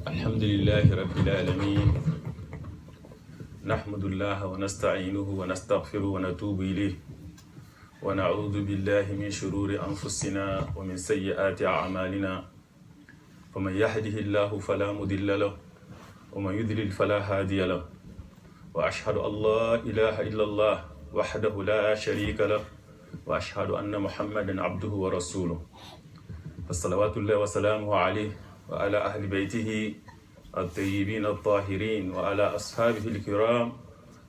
الحمد لله رب العالمين نحمد الله ونستعينه ونستغفره ونتوب إليه ونعوذ بالله من شرور أنفسنا ومن سيئات أعمالنا فمن يهده الله فلا مضل له ومن يضلل فلا هادي له وأشهد أن لا إله إلا الله وحده لا شريك له وأشهد أن محمدا عبده ورسوله فصلوات الله وسلامه عليه وعلى أهل بيته الطيبين الطاهرين وعلى أصحابه الكرام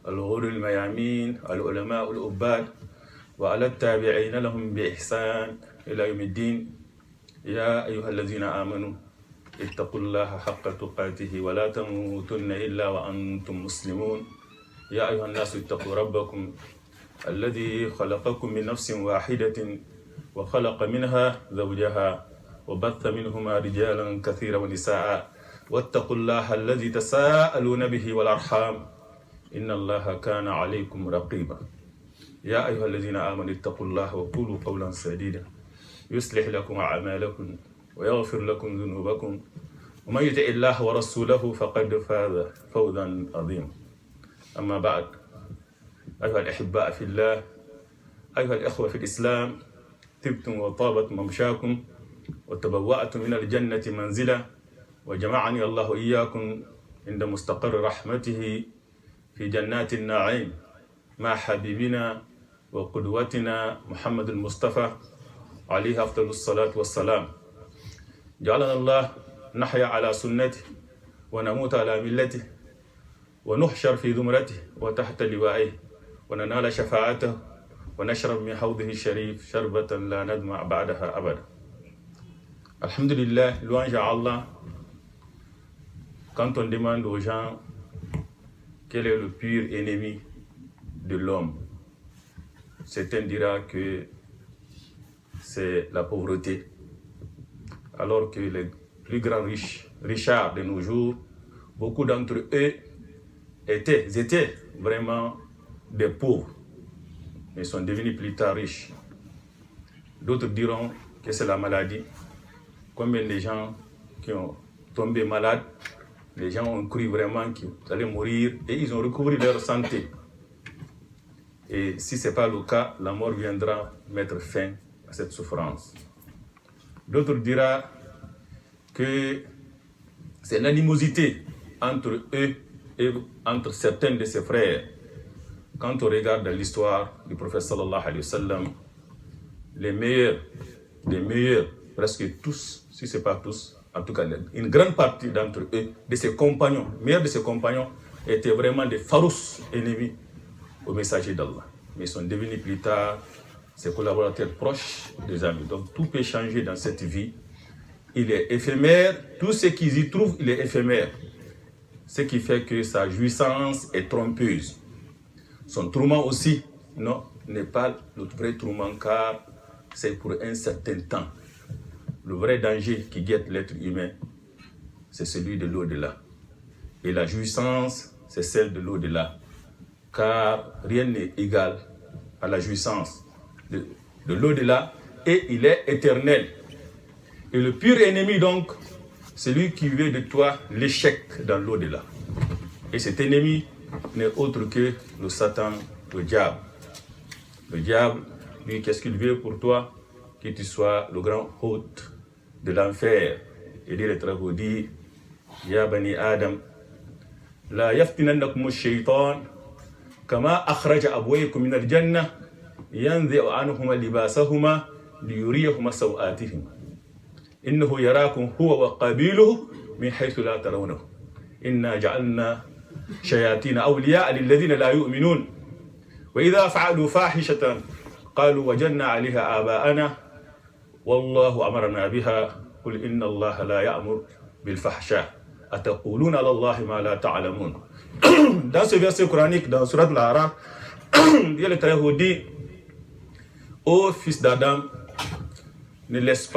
الغر الميامين العلماء العباد وعلى التابعين لهم بإحسان إلى يوم الدين. يا أيها الذين آمنوا اتقوا الله حق تقاته ولا تموتن إلا وأنتم مسلمون. يا أيها الناس اتقوا ربكم الذي خلقكم من نفس واحدة وخلق منها زوجها وبث منهما رجالا كثيرا ونساء واتقوا الله الذي تساءلون به والأرحام إن الله كان عليكم رقيبا. يا أيها الذين آمنوا اتقوا الله وقولوا قولا سديدا يصلح لكم أعمالكم ويغفر لكم ذنوبكم ومن يطع الله ورسوله فقد فاز فوزا عظيما. أما بعد، أيها الأحباء في الله، أيها الإخوة في الإسلام، طبتم وطابت ممشاكم وتبوأتم من الجنة منزلا وجمعني الله إياكم عند مستقر رحمته في جنات النعيم مع حبيبنا وقدوتنا محمد المصطفى عليه أفضل الصلاة والسلام. جعلنا الله نحيا على سنته ونموت على ملته ونحشر في زمرته وتحت لوائه وننال شفاعته ونشرب من حوضه الشريف شربة لا ندمع بعدها أبدا. Alhamdulillah, louange à Allah. Quand on demande aux gens quel est le pire ennemi de l'homme, certains diront que c'est la pauvreté. Alors que les plus grands richards de nos jours, beaucoup d'entre eux étaient vraiment des pauvres, mais sont devenus plus tard riches. D'autres diront que c'est la maladie. Combien de gens qui ont tombé malades, les gens ont cru vraiment qu'ils allaient mourir et ils ont recouvré leur santé. Et si ce n'est pas le cas, la mort viendra mettre fin à cette souffrance. D'autres diront que c'est l'animosité entre eux et entre certains de ses frères. Quand on regarde l'histoire du prophète sallallahu alayhi wa sallam, les meilleurs, presque tous, si ce n'est pas tous, en tout cas une grande partie d'entre eux, de ses compagnons, meilleurs de ses compagnons, étaient vraiment des farouches ennemis au messager d'Allah. Mais ils sont devenus plus tard ses collaborateurs proches, des amis. Donc tout peut changer dans cette vie. Il est éphémère, tout ce qu'ils y trouvent, il est éphémère. Ce qui fait que sa jouissance est trompeuse. Son tourment aussi, non, n'est pas le vrai tourment car c'est pour un certain temps. Le vrai danger qui guette l'être humain, c'est celui de l'au-delà. Et la jouissance, c'est celle de l'au-delà. Car rien n'est égal à la jouissance de l'au-delà et il est éternel. Et le pire ennemi donc, c'est lui qui veut de toi l'échec dans l'au-delà. Et cet ennemi n'est autre que le Satan, le diable. Le diable, lui, qu'est-ce qu'il veut pour toi? Que tu sois le grand hôte de l'enfer. Et dit le travail dit, Ya bani Adam, la yaftinannakum ash-shaytan kama akhraja abwaykum min al-jannah yanzi'u anhuma libasahuma liyuriyahuma sawatihim. Innahu yarakum huwa wa qabiluhu min haythu la tarawnahu. Inna ja'alna shayatina awliya'a lilladhina la yu'minun. Wa idha fa'alu fahishatan qalu wajadna 'alayha aba'ana والله أمرنا بها قل إن الله لا يأمر بالفحشاء أتقولون على الله ما لا تعلمون. Dans ce verset coranique, dans Surat Al-A'raf, Dieu le Très-Haut dit: ô fils d'Adam, ne laisse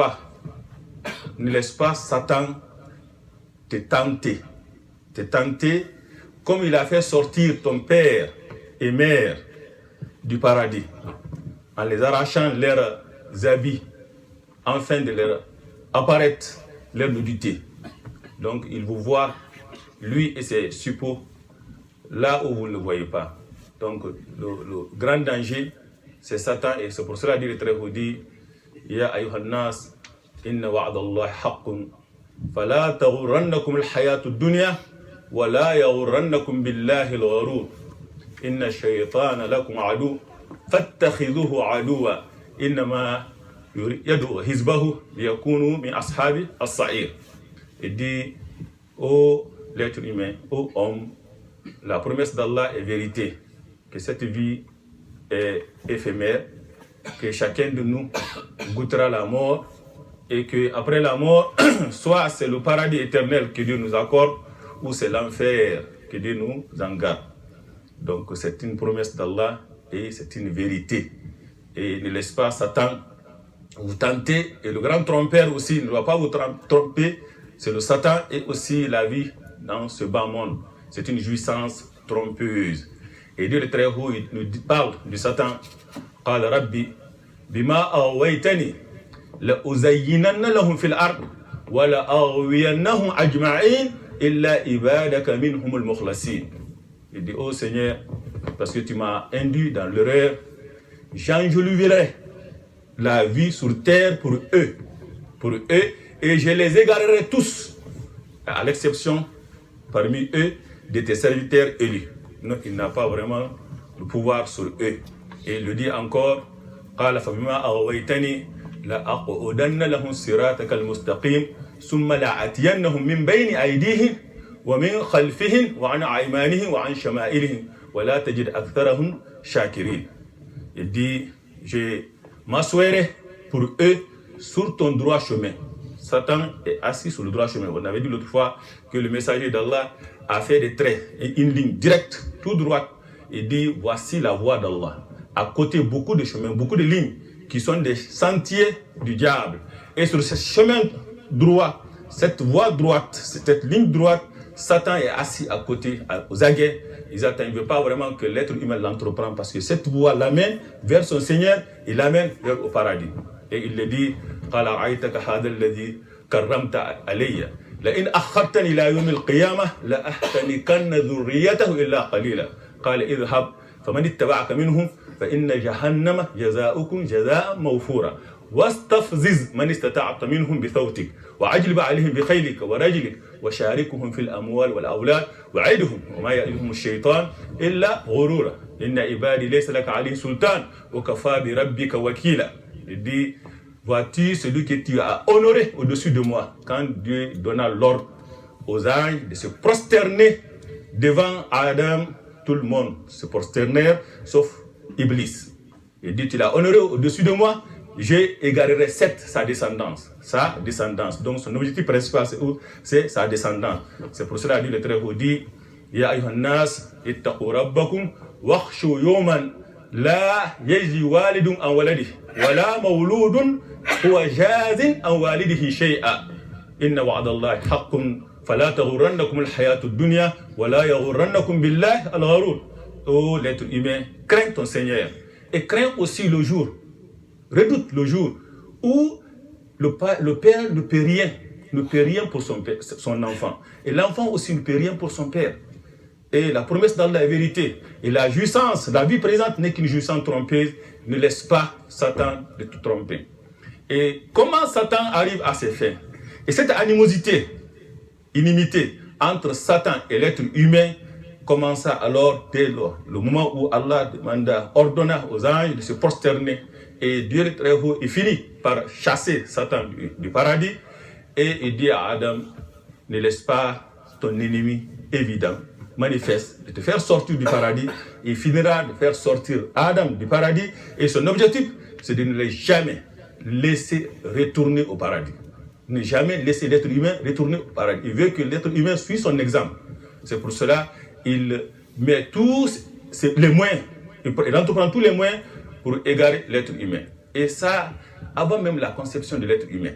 pas Satan te tenter comme il a fait sortir ton père et mère du paradis en les arrachant leurs habits afin de leur apparaître leur nudité. Donc il vous voit, lui et ses suppôts, là où vous ne le voyez pas. Donc le grand danger, c'est Satan, et c'est pour cela dit le Très-Haut dit Ya ayyuhan nas, inna wa'dallahi haqqun, fala taghurrannakum al-hayatu ad-dunya, wa la yaghurrannakum billahi al-gharur. Inna ash-shaytana lakum adu, fattakhidhuhu aduwa, innama yad'u hizbahu liyakunu min ashabi as-sa'ir. Il dit, ô l'être humain, ô homme, la promesse d'Allah est vérité, que cette vie est éphémère, que chacun de nous goûtera la mort, et qu'après la mort, soit c'est le paradis éternel que Dieu nous accorde, ou c'est l'enfer que Dieu nous en garde. Donc c'est une promesse d'Allah et c'est une vérité. Et ne laisse pas Satan vous tenter, et le grand trompeur aussi ne doit pas vous tromper, c'est le Satan et aussi la vie dans ce bas monde. C'est une jouissance trompeuse. Et Dieu le Très-Haut, il nous parle du Satan. قال ربي بما أغويتني لأزينن لهم في الأرض ولأغوينهم أجمعين إلا عبادك منهم المخلصين. Il dit, oh Seigneur, parce que tu m'as induit dans l'erreur, j'enjoliverai la vie sur terre pour eux, et je les égarerai tous, à l'exception parmi eux de tes serviteurs élus. Non, il n'a pas vraiment le pouvoir sur eux. Et il le dit encore, قال فبما أغويتني لأقعدن لهم صراطك المستقيم ثم لآتينهم من بين أيديهم ومن خلفهم وعن أيمانهم وعن شمائلهم ولا تجد أكثرهم شاكرين. Il dit, je m'assoirai pour eux sur ton droit chemin. Satan est assis sur le droit chemin. On avait dit l'autre fois que le messager d'Allah a fait des traits, une ligne directe, tout droite. Il dit, voici la voie d'Allah. À côté, beaucoup de chemins, beaucoup de lignes qui sont des sentiers du diable. Et sur ce chemin droit, cette voie droite, cette ligne droite, Satan est assis à côté, aux aguets. Il ne veut pas vraiment que l'être humain l'entreprenne, parce que cette voie l'amène vers son Seigneur, il l'amène au paradis. Et il le dit, قال رأيتك هذا الذي كرمت علي لئن أخرتني إلى يوم القيامة لأحتنكن ذريته إلا قليلا قال اذهب فمن اتبعك منهم فإن جهنم جزاؤكم جزاء موفورا واستفزز من استطعت منهم بصوتك وعجلب عليهم بخيلك ورجلك وشاركهم في الأموال والأولاد وعدهم وما يعدهم الشيطان إلا غرورا إن عبادي ليس لك عليه سلطان وكفى بربك وكيلا. Il dit, vois-tu celui que tu as honoré au-dessus de moi, quand Dieu donna l'ordre aux anges de se prosterner devant Adam, tout le monde se prosternèrent sauf Iblis. Il dit, tu l'as honoré au-dessus de moi, j'égarerai sa descendance. Donc son objectif principal, c'est sa descendance. C'est pour cela que le Très-Haut dit, Ya ayyuhan nas, ittaqu rabbakum, wakhshu yawman la yajzi walidun an waladihi, wala mawludun huwa jazin an walidihi shay'a. Inna wa'dallahi haqqun, fala taghurrannakum al-hayatu ad-dunya, wala yaghurrannakum billahi al-gharur. Oh l'être humain, crains ton Seigneur et crains aussi le jour, redoute le jour où le père ne peut rien pour son enfant, et l'enfant aussi ne peut rien pour son père. Et la promesse d'Allah est vérité, et la jouissance, la vie présente n'est qu'une jouissance trompeuse. Ne laisse pas Satan de te tromper. Et comment Satan arrive à ses fins? Et cette animosité, inimité entre Satan et l'être humain commença alors dès le moment où Allah ordonna aux anges de se prosterner, et Dieu le Très-Haut finit par chasser Satan du paradis, et il dit à Adam, ne laisse pas ton ennemi évident, manifeste, de te faire sortir du paradis. Il finira de faire sortir Adam du paradis, et son objectif, c'est de ne les jamais laisser retourner au paradis. Ne jamais laisser l'être humain retourner au paradis. Il veut que l'être humain suive son exemple. C'est pour cela il met tous les moyens, il entreprend tous les moyens pour égarer l'être humain. Et ça, avant même la conception de l'être humain.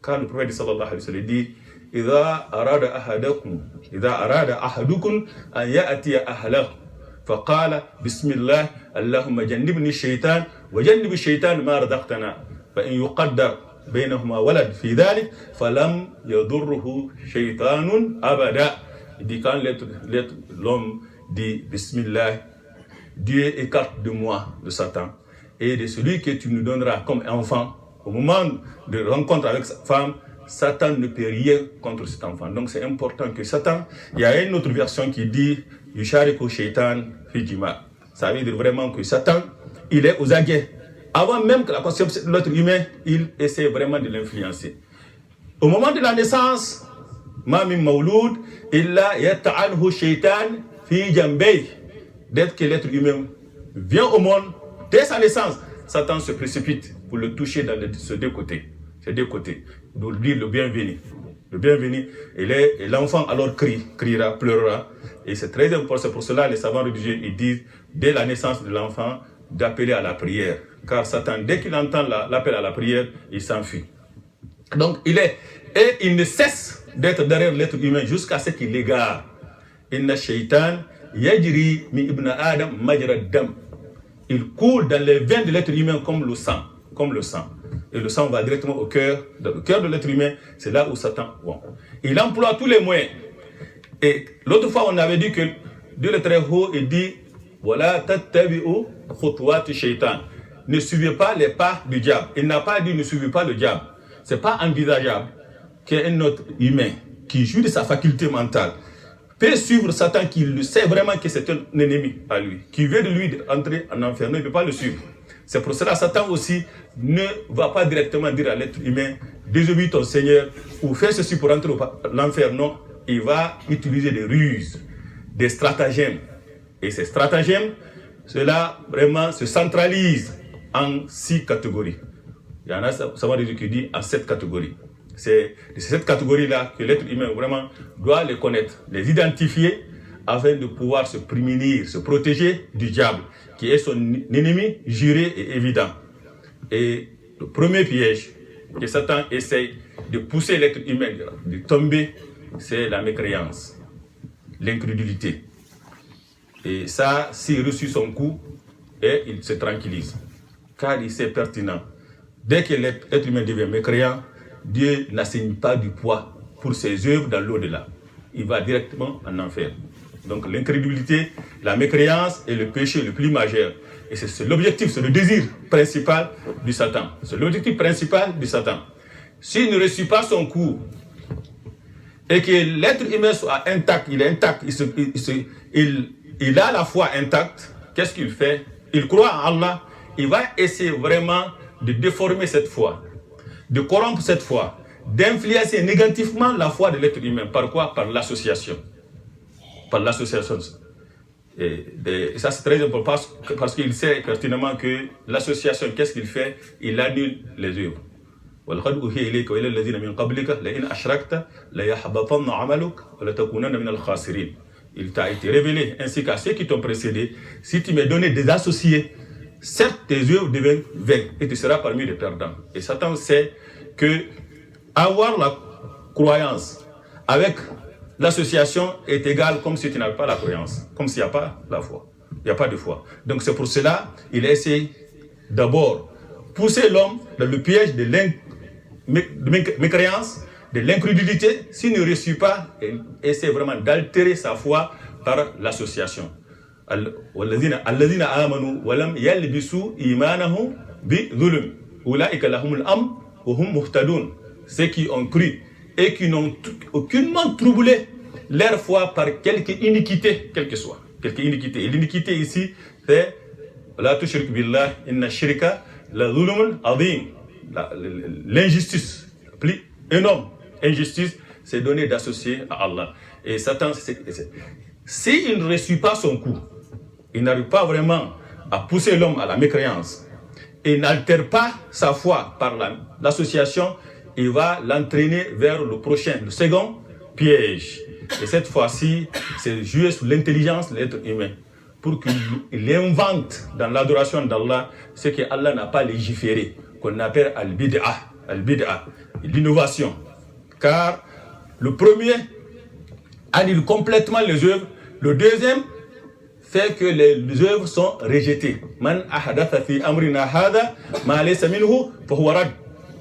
Car le prophète sallallahu alayhi wa sallam dit, إذا أراد أحدكم أن يأتي أهله فقال بسم الله اللهم جنبني الشيطان وجنب الشيطان ما رزقتنا فإن يقدر بينهما ولد في ذلك فلم يضره شيطان أبدا. Il dit quand l'homme dit Bismillah, Dieu écarte de moi le Satan et de celui que tu nous donneras comme enfant. Au moment de rencontre avec sa femme, Satan ne peut rien contre cet enfant. Donc c'est important que Satan, il y a une autre version qui dit Yushariku Shaitan Fijima. Ça veut dire vraiment que Satan, il est aux aguets. Avant même que la conception de l'être humain, il essaie vraiment de l'influencer. Au moment de la naissance, Mamim Mawloud, illa yata'anhu shaitan fi jambay. Dès que l'être humain vient au monde, dès sa naissance, Satan se précipite pour le toucher dans ces deux côtés. Ces deux côtés. Donc lui, le bienvenu. Le bienvenu, et l'enfant alors criera, pleurera. Et c'est très important. C'est pour cela les savants religieux ils disent, dès la naissance de l'enfant, d'appeler à la prière. Car Satan, dès qu'il entend l'appel à la prière, il s'enfuit. Donc il ne cesse d'être derrière l'être humain jusqu'à ce qu'il l'égare. Inna shaitan yajri mi ibn Adam majra dam. Il coule dans les veines de l'être humain comme le sang. Et le sang va directement au cœur. Dans le cœur de l'être humain, c'est là où Satan va. Il emploie tous les moyens. Et l'autre fois, on avait dit que Dieu le très haut, il dit voilà, tattabi'u khutwat shaitan. Ne suivez pas les pas du diable. Il n'a pas dit ne suivez pas le diable. C'est pas envisageable qu'un autre humain qui joue de sa faculté mentale peut suivre Satan, qui le sait vraiment que c'est un ennemi à lui, qui veut de lui entrer en enfer. Non, il ne peut pas le suivre. C'est pour cela que Satan aussi ne va pas directement dire à l'être humain désobéis ton Seigneur ou fais ceci pour entrer en enfer. Non, il va utiliser des ruses, des stratagèmes. Et ces stratagèmes, cela vraiment se centralise en 6 catégories. Il y en a, ça va dire qui dit en 7 catégories. C'est de ces 7 catégories-là que l'être humain vraiment doit les connaître, les identifier afin de pouvoir se prémunir, se protéger du diable, qui est son ennemi juré et évident. Et le premier piège que Satan essaye de pousser l'être humain de tomber, c'est la mécréance, l'incrédulité. Et ça, s'il reçut son coup, et il se tranquillise, car il sait pertinent. Dès que l'être humain devient mécréant, Dieu n'assigne pas du poids pour ses œuvres dans l'au-delà. Il va directement en enfer. Donc l'incrédulité, la mécréance est le péché le plus majeur. Et c'est l'objectif, c'est le désir principal du Satan. C'est l'objectif principal du Satan. S'il ne reçut pas son coup, et que l'être humain soit intact, il est intact, il a la foi intacte, qu'est-ce qu'il fait? Il croit en Allah, il va essayer vraiment de déformer cette foi, de corrompre cette foi, d'influencer négativement la foi de l'être humain. Par quoi? Par l'association. Par l'association. Et ça c'est très important parce qu'il sait pertinemment que l'association, qu'est-ce qu'il fait? Il annule les œuvres. Il t'a été révélé ainsi qu'à ceux qui t'ont précédé. Si tu m'as donné des associés, certes tes œuvres deviennent vaines et tu seras parmi les perdants. Et Satan sait que avoir la croyance avec l'association est égal comme si tu n'avais pas la croyance, comme s'il n'y a pas la foi. Il n'y a pas de foi. Donc c'est pour cela qu'il essaie d'abord pousser l'homme dans le piège de mécréance, de l'incrédulité. S'il ne reçut pas, il essaie vraiment d'altérer sa foi par l'association. الذين آمنوا ولم يلبسوا إيمانهم بظلم أولئك لهم الأمن وهم مهتدون. Ceux qui ont cru et qui n'ont aucunement troublé leur foi par quelque iniquité, quelle que soit. Quelque iniquité. Et l'iniquité ici, c'est la tushrik billah inna shirka la zulmun azim. L'injustice, plus énorme injustice, c'est donné d'associer à Allah. Et Satan, s'il ne reçut pas son coup, il n'arrive pas vraiment à pousser l'homme à la mécréance, et n'altère pas sa foi par l'association, il va l'entraîner vers le prochain, le second piège. Et cette fois-ci, c'est jouer sur l'intelligence de l'être humain pour qu'il invente dans l'adoration d'Allah ce que Allah n'a pas légiféré, qu'on appelle al-bid'a, l'innovation. Car le premier annule complètement les œuvres, le deuxième fait que les œuvres sont rejetées. Man ahdatha fi amrina hada ma laysa minhu fa huwa rad.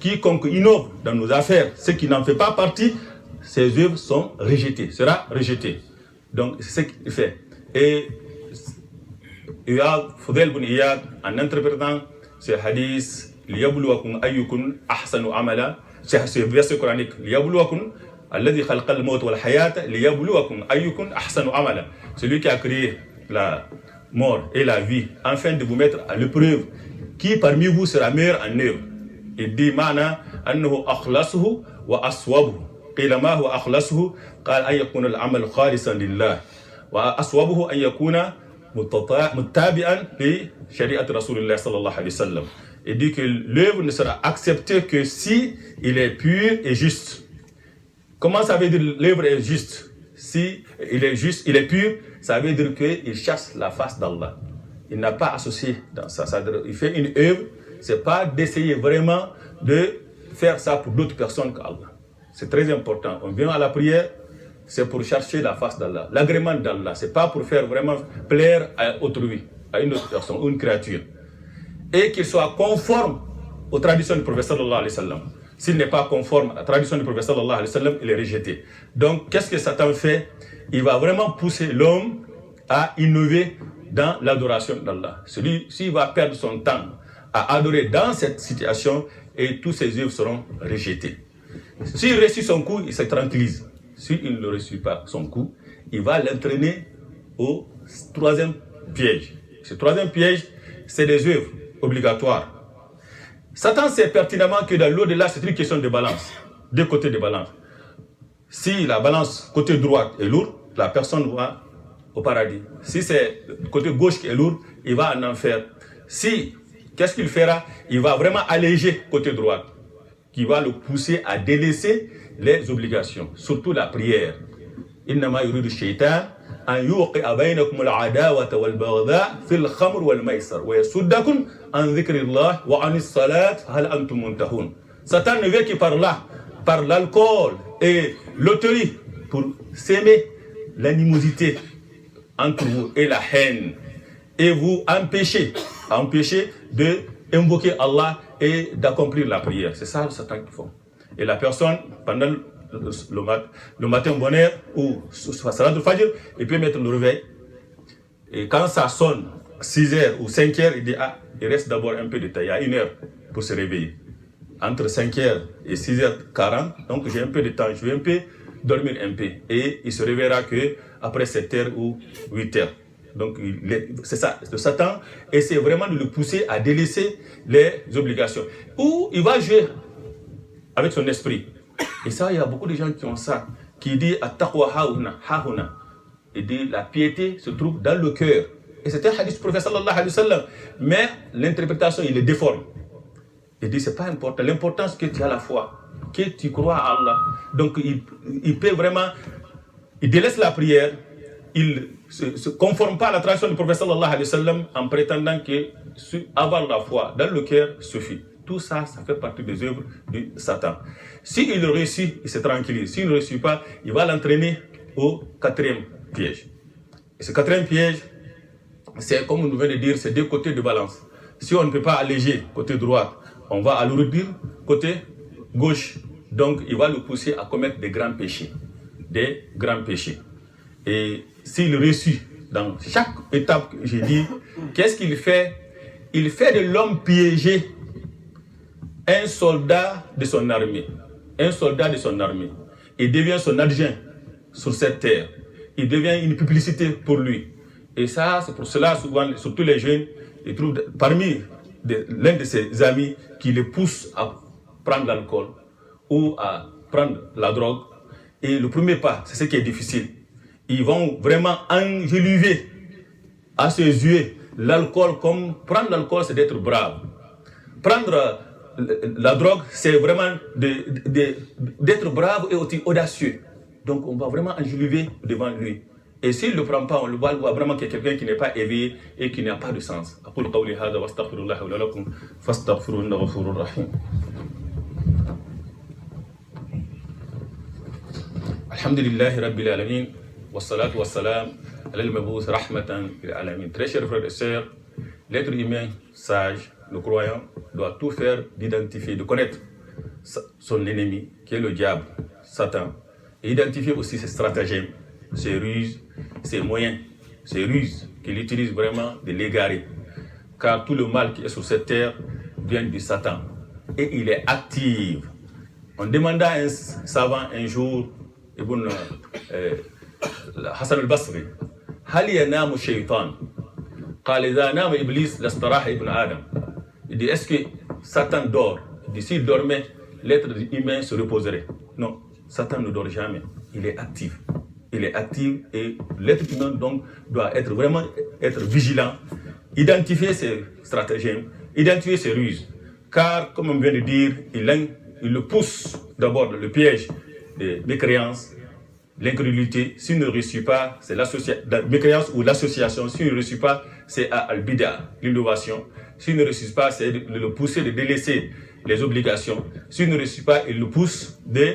quiconque innove dans nos affaires, ce qui n'en fait pas partie, ses œuvres sont rejetées, sera rejeté. Donc c'est ce qu'il fait. Et il y a Fudayl ibn Iyad, en interprétant ce hadith, liyabluwakum ayyukum ahsanu amala, c'est ce verset coranique, liyabluwakum alladhi khalaqa al-maut wal hayata liyabluwakum ayyukum ahsanu amala. Celui qui a créé la mort et la vie, afin de vous mettre à l'épreuve, qui parmi vous sera meilleur en œuvre. Il dit معنى أنه أخلصه وأصوبه قيل ما هو أخلصه قال أن يكون العمل خالصا لله وأصوبه أن يكون متابعا لشريعة رسول الله صلى الله عليه وسلم. Il dit que l'œuvre ne sera acceptée que si il est pur et juste. Comment ça veut dire l'œuvre est juste? Si il est juste, il est pur, ça veut dire qu'il cherche la face d'Allah. Il n'a pas associé dans ça. Il fait une œuvre, c'est pas d'essayer vraiment de faire ça pour d'autres personnes qu'Allah. C'est très important. On vient à la prière, c'est pour chercher la face d'Allah, l'agrément d'Allah. C'est pas pour faire vraiment plaire à autrui, à une autre personne, ou une créature. Et qu'il soit conforme aux traditions du prophète sallallahu alayhi wa sallam. S'il n'est pas conforme à la tradition du prophète sallallahu alayhi wa sallam, il est rejeté. Donc, qu'est-ce que Satan fait? Il va vraiment pousser l'homme à innover dans l'adoration d'Allah. S'il va perdre son temps à adorer dans cette situation, et tous ses œuvres seront rejetées. S'il réussit son coup, il se tranquillise. S'il ne réussit pas son coup, il va l'entraîner au troisième piège. Ce troisième piège, c'est des œuvres obligatoires. Satan sait pertinemment que dans l'au-delà, c'est une question de balance, deux côtés de balance. Si la balance côté droit est lourde, la personne va au paradis. Si c'est côté gauche qui est lourd, il va en enfer. Si, qu'est-ce qu'il fera? Il va vraiment alléger côté droit, qui va le pousser à délaisser les obligations, surtout la prière. إنما يريد الشيطان أن يوقع بينكم العداوة والبغضاء في الخمر والميسر ويصدكم عن ذكر الله وعن الصلاة هل أنتم منتهون. Satan ne veut que par là, par l'alcool et l'autorie, pour s'aimer l'animosité entre vous et la haine, et vous empêcher de invoquer Allah et d'accomplir la prière. C'est ça le Satan qui font. Et la personne, pendant le matin bonheur ou Salat al-Fajr, il peut mettre le réveil. Et quand ça sonne, 6h ou 5h, il dit il reste d'abord un peu de temps. Il y a 1 heure pour se réveiller. Entre 5h et 6h40, donc j'ai un peu de temps, je vais un peu dormir un peu. Et il se réveillera que après 7h ou 8h. Donc c'est ça, le Satan essaie vraiment de le pousser à délaisser les obligations. Ou il va jouer avec son esprit. Et ça, il y a beaucoup de gens qui ont ça, qui disent at-taqwa hahuna. Il dit la piété se trouve dans le cœur. Et c'était un hadith du prophète sallallahu alayhi wa sallam. Mais l'interprétation, il est déforme. Il dit c'est pas important. L'important, c'est que tu as la foi, que tu crois à Allah. Donc il peut vraiment, il délaisse la prière, il se conforme pas à la tradition du prophète sallallahu alayhi wa sallam en prétendant que avoir la foi dans le cœur suffit. Tout ça, ça fait partie des œuvres du Satan. S'il réussit, il se tranquillise. S'il ne réussit pas, il va l'entraîner au 4e piège. Et ce 4e piège, c'est comme on nous vient de dire, c'est 2 côtés de balance. Si on ne peut pas alléger côté droit, on va alourdir côté gauche. Donc, il va le pousser à commettre des grands péchés. Des grands péchés. Et s'il réussit dans chaque étape que j'ai dit, qu'est-ce qu'il fait? Il fait de l'homme piégé un soldat de son armée. Un soldat de son armée. Il devient son adjoint sur cette terre. Il devient une publicité pour lui. Et ça, c'est pour cela, souvent, surtout les jeunes, ils trouvent parmi l'un de ses amis qui les pousse à prendre l'alcool ou à prendre la drogue. Et le premier pas, c'est ce qui est difficile. Ils vont vraiment enjoliver à ses yeux l'alcool, comme prendre l'alcool, c'est d'être brave. Prendre la drogue, c'est vraiment d'être brave et aussi audacieux. Donc on va vraiment enjoliver devant lui. Et s'il ne le prend pas, on le voit vraiment qu'il y a quelqu'un qui n'est pas éveillé et qui n'a pas de sens. أقول قولي هذا وأستغفر الله ولكم فاستغفروه إنه غفور رحيم. الحمد لله رب العالمين والصلاة والسلام على المبعوث رحمة للعالمين. Très chers frères et sœurs, l'être humain sage, le croyant, doit tout faire d'identifier, de connaître son ennemi, qui est le diable, Satan, et identifier aussi ses stratagèmes, ses ruses, ses moyens, ses ruses qu'il utilise vraiment de l'égarer. Car tout le mal qui est sur cette terre vient du Satan. Et il est actif. On demanda à un savant un jour, Ibn Hassan al-Basri, Hal yanamu shaytan? Qala idha nama iblis lastaraha ibn Adam. Il dit, est-ce que Satan dort? Il dit, s'il dormait, l'être humain se reposerait. Non, Satan ne dort jamais. Il est actif. Il est actif et l'être humain donc doit être vraiment vigilant, identifier ses stratagèmes, identifier ses ruses. Car, comme on vient de dire, il le pousse d'abord dans le piège des mécréances, l'incrédulité. S'il ne réussit pas, c'est la mécréance ou l'association. S'il ne réussit pas, c'est al-bida, l'innovation. S'il ne réussit pas, c'est de le pousser de délaisser les obligations. S'il ne réussit pas, il le pousse de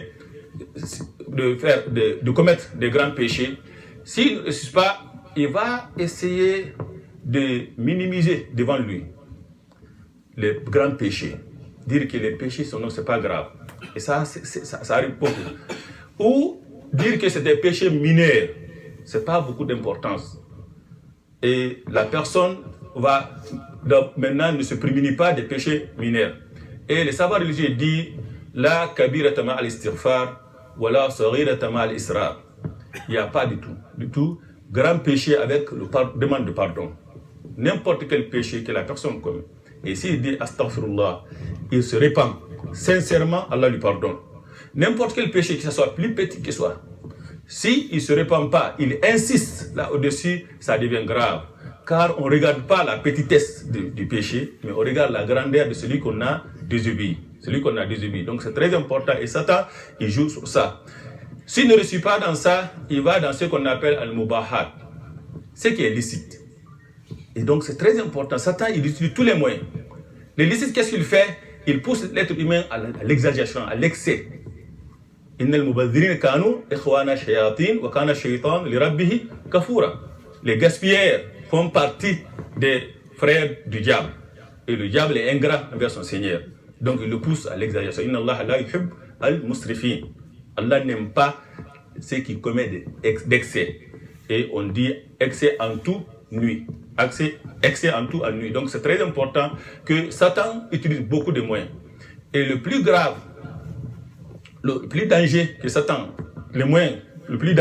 commettre des grands péchés. S'il ne réussit pas, il va essayer de minimiser devant lui les grands péchés. Dire que les péchés sont non, c'est pas grave. Et ça arrive beaucoup. Ou dire que c'est des péchés mineurs, c'est pas beaucoup d'importance. Et la personne va maintenant ne se prémunit pas des péchés mineurs. Et le savoir religieux dit la kabirata ma al-istighfar wa la saghirata ma al-israr. Il n'y a pas du tout grand péché avec demande de pardon. N'importe quel péché que la personne commet. Et s'il dit astaghfirullah, il se répand sincèrement, Allah lui pardonne. N'importe quel péché, que ce soit plus petit que soit, s'il ne se répand pas, il insiste là au-dessus, ça devient grave. Car on ne regarde pas la petitesse du péché, mais on regarde la grandeur de celui qu'on a désobéi. Donc c'est très important et Satan, il joue sur ça. S'il ne réussit pas dans ça, il va dans ce qu'on appelle al-mubahat, ce qui est licite. Et donc c'est très important. Satan, il utilise tous les moyens. Le licite, qu'est-ce qu'il fait? Il pousse l'être humain à l'exagération, à l'excès. Les gaspilleurs font partie des frères du diable. Et le diable est ingrat envers son Seigneur. Donc il le pousse à l'exagération. Inna Allah la yuhib al-musrifin. Allah n'aime pas ceux qui commettent d'excès. Et on dit excès en tout nuit. Excès en tout à nuit. Donc c'est très important que Satan utilise beaucoup de moyens. Et le plus grave, le plus danger que Satan, le plus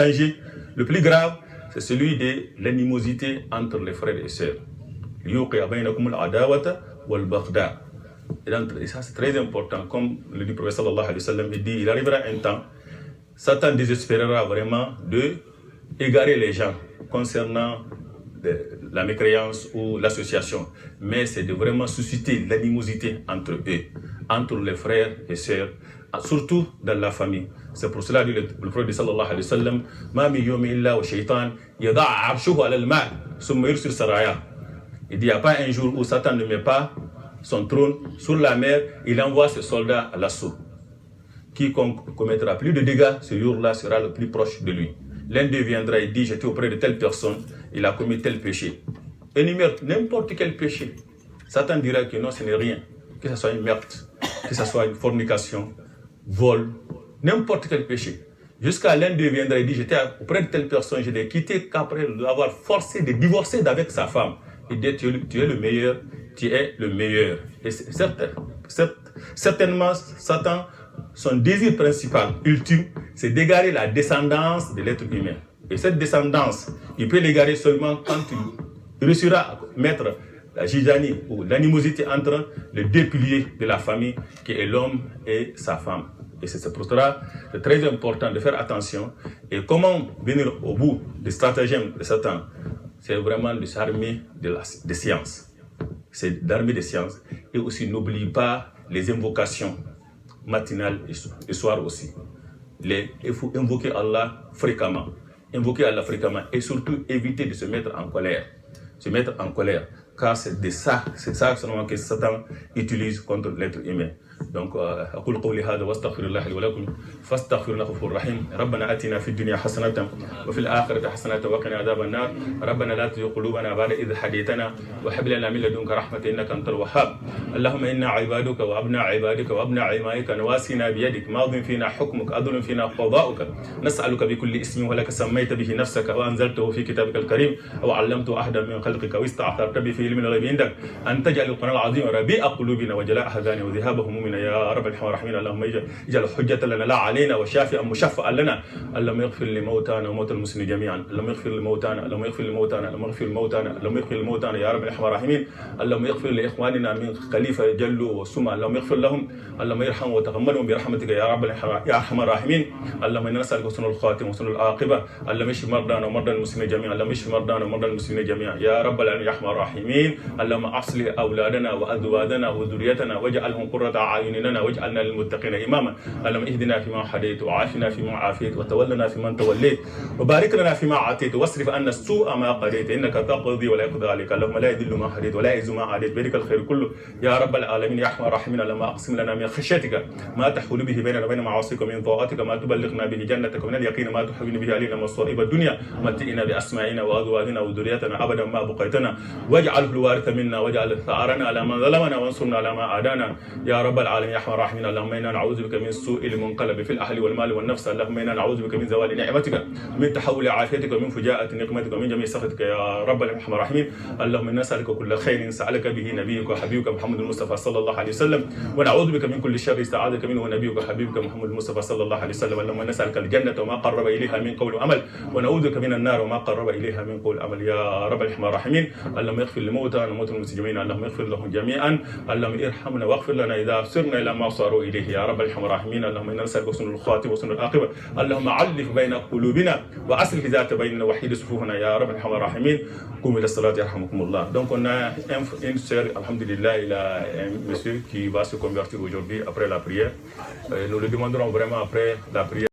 grave, c'est celui de l'animosité entre les frères et sœurs. Et ça c'est très important, comme le dit le prophète sallallahu alayhi wa sallam, il dit, il arrivera un temps, Satan désespérera vraiment de égarer les gens concernant la mécréance ou l'association, mais c'est de vraiment susciter l'animosité entre eux, entre les frères et sœurs, surtout dans la famille. C'est pour cela que le prophète sallallahu alayhi wa sallam, ma min yawmin illa wa shaytan yada'a arshuhu ala al-ma' thumma yursil saraya. Il dit, il n'y a pas un jour où Satan ne met pas son trône sur la mer, il envoie ses soldats à l'assaut. Quiconque commettra plus de dégâts, ce jour-là sera le plus proche de lui. L'un d'eux viendra et dit, j'étais auprès de telle personne, il a commis tel péché. Énumère n'importe quel péché. Satan dira que non, ce n'est rien. Que ce soit une meurtre, que ce soit une fornication, vol, n'importe quel péché. Jusqu'à l'un d'eux viendra et dit, j'étais auprès de telle personne, je l'ai quitté qu'après l'avoir forcé de divorcer d'avec sa femme. Il dit, tu es le meilleur, tu es le meilleur. Et certainement, Satan, son désir principal, ultime, c'est d'égarer la descendance de l'être humain. Et cette descendance, il peut l'égarer seulement quand il réussira à mettre la jijani ou l'animosité entre les deux piliers de la famille, qui est l'homme et sa femme. Et c'est pour cela que c'est très important de faire attention. Et comment venir au bout des stratagèmes de Satan? C'est vraiment de s'armer des sciences. C'est d'armer des sciences. Et aussi, n'oublie pas les invocations matinales et soir aussi. Il faut invoquer Allah fréquemment. Invoquer Allah fréquemment et surtout éviter de se mettre en colère. Se mettre en colère. Car c'est ça seulement que Satan utilise contre l'être humain. Donc, أقول قولي هذا واستغفر الله لي ولكم فاستغفر إنه غفور رحيم. ربنا آتنا في الدنيا حسنة وفي الآخرة حسنة وقنا عذاب النار. ربنا لا تزغ قلوبنا بعد إذ هديتنا وهب لنا من لدنك رحمة إنك أنت الوهاب. اللهم إنا عبادك وأبناء عبادك وأبناء إمائك نواسينا بيدك ماض فينا حكمك عدل فينا قضاؤك نسألك بكل اسم ولك سميت به نفسك وأنزلته في كتابك الكريم أو علمته أحدا من خلقك واستعثرت به في علم الغيب عندك أن تجعل القرآن العظيم ربيع قلوبنا وجلاء أحزاننا وذهاب همومنا يا رب الراحمين. اللهم اجعل حجة لنا لا علينا وشافئا مشفعا لنا. اللهم اغفر لموتانا وموتى المسلمين جميعا. اللهم اغفر لموتانا اللهم اغفر لموتانا اللهم اغفر لموتانا اللهم اغفر لموتانا يا رب الراحمين. اللهم اغفر لإخواننا من خليفة جلو وسمع. اللهم اغفر لهم. اللهم ارحم وتغمدهم برحمتك يا رب يا أرحم الراحمين. اللهم إنا نسألك حسن الخاتم وحسن العاقبة. اللهم اشف مرضانا ومرضى المسلمين جميعا. اللهم اشف مرضانا ومرضى المسلمين جميعا يا رب العالمين يا أرحم الراحمين. اللهم أصلح أولادنا وأزواجنا وذريتنا واجعلهم قرة أعين لنا واجعلنا للمتقين إماما. اللهم اهدنا فيما هديت وعافنا فيما عافيت وتولنا فيمن توليت وبارك لنا فيما أعطيت واصرف عنا السوء ما قضيت إنك تقضي ولا يقضى عليك. اللهم لا يذل ما هديت ولا يعز ما عاديت بيدك الخير كله يا رب العالمين يا أرحم الراحمين. اللهم أقسم لنا من خشيتك ما تحول به بيننا وبين معاصيك ومن طاعتك ما تبلغنا به جنتك ومن اليقين ما تحول به علينا مصائب الدنيا. متئنا بأسماعنا وأزواجنا وذريتنا أبدا ما بقيتنا واجعله الوارث منا واجعل ثأرنا على من ظلمنا وانصرنا على ما عادانا يا رب العالمين يا أرحم الراحمين. اللهم إنا نعوذ بك من سوء المنقلب في الأهل والمال والنفس. اللهم إنا نعوذ بك من زوال نعمتك ومن تحول عافيتك ومن فجاءة نقمتك ومن جميع سخطك يا رب الرحمن الرحيم. اللهم إنا نسألك كل خير سألك به نبيك وحبيبك محمد المصطفى صلى الله عليه وسلم ونعوذ بك من كل شر استعاذك منه نبيك وحبيبك محمد المصطفى صلى الله عليه وسلم. اللهم نسألك الجنة وما قرب إليها من قول وعمل ونعوذ بك من النار وما قرب إليها من قول وعمل يا رب الرحمن الرحيم. اللهم اغفر لموتانا وموتى المسلمين. اللهم اغفر لهم جميعا. اللهم ارحمنا واغفر لنا إذا سرنا إلى ما صاروا إليه يا رب الرحمن الرحيم. اللهم إنا نسألك حسن الخاتم وحسن العاقبة. اللهم علف بين قلوبنا وأصلح ذات بيننا وحيد صفوفنا يا رب الرحمن الرحيم. قوموا إلى الصلاة يرحمكم الله. Donc on a une sœur, alhamdulillah, il a un monsieur qui va se convertir aujourd'hui après la prière. Nous le demanderons vraiment après la prière.